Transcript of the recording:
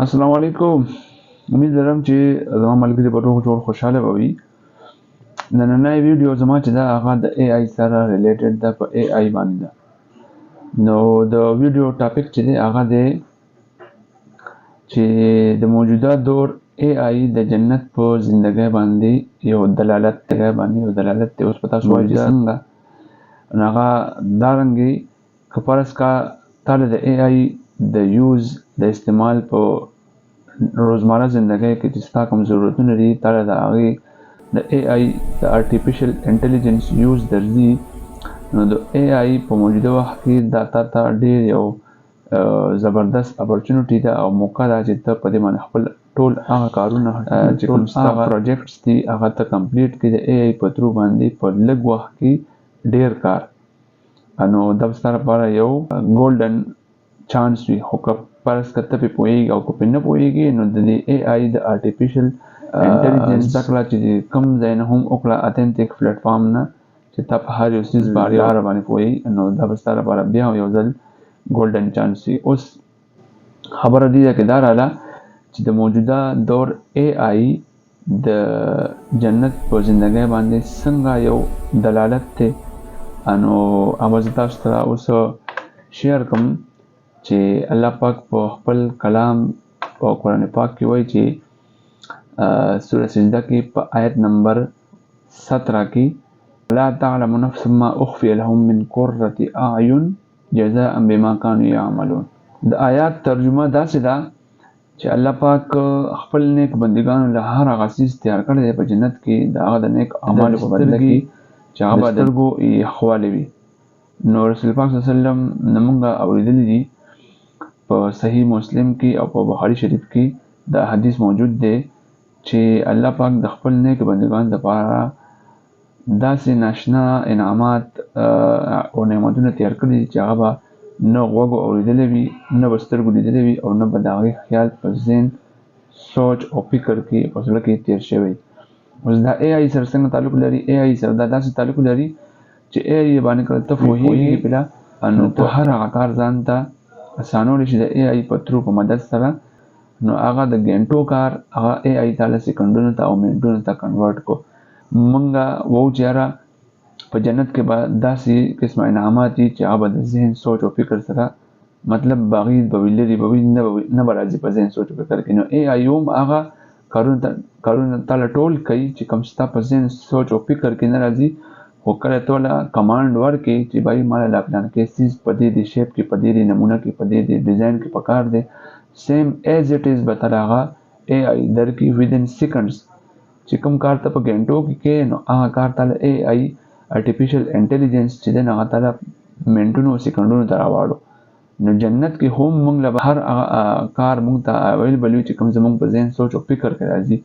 السلام علیکم. امید لرم چې زما ملګري به ټول خوشاله به وي. نننۍ ویډیو زما چې دا هغه د AI سره ریلیټډ ده، په AI باندې ده. نو د ویډیو ټاپک چې دی هغه دی چې د موجوده دور AI د جنت په زندګۍ باندې یو دلالت دی. اوس په تاسو وایي چې څنګه هغه دارنګې که فرض کا تاله د AI د یوز د استعمال په روزمره زندګۍ کې چې ستا کوم ضرورتونه دي تاله د هغې د AI د آرټیفیشل انټیلیجنس یوز درځي، نو د AI په موجوده وخت کې دا تا ته ډېر یو زبردست اپورچونټي ده او موقع ده چې ته په دې باندې خپل ټول هغه کارونه چې کوم ستا پروجیکټس دي هغه ته کمپلیټ کړي د AI په ترو باندې په لږ وخت کې ډېر کار. نو دا ستا لپاره یو ګولډن چانس وي. خو که فرض که ته پرې پوهېږي او که پرې نه پوهېږي نو د دې AI د آرټیفیشل انټیلیجنس زده کړه چې کوم ځای نه هم وکړه، اتنټیک پلیټفارم نه چې تا په هر یو څیز باندې پوهېږي، نو دا به ستا لپاره بیا یو ځل ګولډن چانس وي. اوس خبره دې ده کې دا راله چې د موجوده دور AI د جنت په زندګۍ باندې څنګه یو دلالت دی. نو هغه زه تاسو ته اوس شیر کوم چې الله پاک په خپل کلام په قرآن پاک کې وایي چې سوره سجده کې په آیت نمبر 17 کې لا تعلم نفس ما اخفي لهم من قرة اعین جزاء بما كانوا يعملون. د آیات ترجمه داسې ده چې الله پاک خپل نیک بندګانو له هر هغه څیز تیار کړی دی په جنت کې د هغه د نیک اعمالو په بدله کې چې هغه به د سترګو یخوالی وي. نو رسول پاک صلی الله علیه وسلم زمونږ اورېدلی دي په صحیح مسلم کې او په بخاري شریف کې دا حدیث موجود دی چې الله پاک د خپل نیک بندګانو لپاره داسې ناشنا انعامات او نعمتونه تیار کړي چې هغه به نه غوږو اورېدلی وي، نه به سترګو لیدلی وي او نه به د هغې خیال په ذهن سوچ او فکر کې په زړه کې تیر شوی. اوس دا AI سره څنګه تعلق لري؟ AI سره دا داسې تعلق لري چې AI باندې کله ته پوهېږي پله نو ته هر هغه کار ځان ته اسانولی شي د AI په ترو په مدد سره. نو هغه د ګنټو کار هغه AI تاله سکندونو ته او منټونو ته کنورټ کو. مونږه وو چې یاره په جنت کې به داسې قسمه انعامات دي چې هغه به د ذهن سوچ او فکر سره مطلب بعید به وي، لرې به وي، نه به راځي په ذهن سوچ او فکر کې. نو AI هم هغه کارونه تاله ټول کوي چې کوم ستا په ذهن سوچ او فکر کې نه راځي، خو کله توله کمانډ ورکړي چې بھائی ماله دا پلان کې سیز په دې شیپ کې، په دې نمونه کې، په دې ډیزاین کې پکار دی، سیم ایز اټ از به تاله هغه AI درکړي ودن سیکنډز. چې کوم کار ته په ګنټو کې نو هغه کار تاله AI آرټیفیشل انټیلیجنس چې دی هغه تاله منټونو او سیکنډونو ته راواړو. نو جنت کې هم موږ له هر هغه کار موږ ته اویلیبل وي چې کوم زموږ په ذهن سوچ او فکر کې راځي.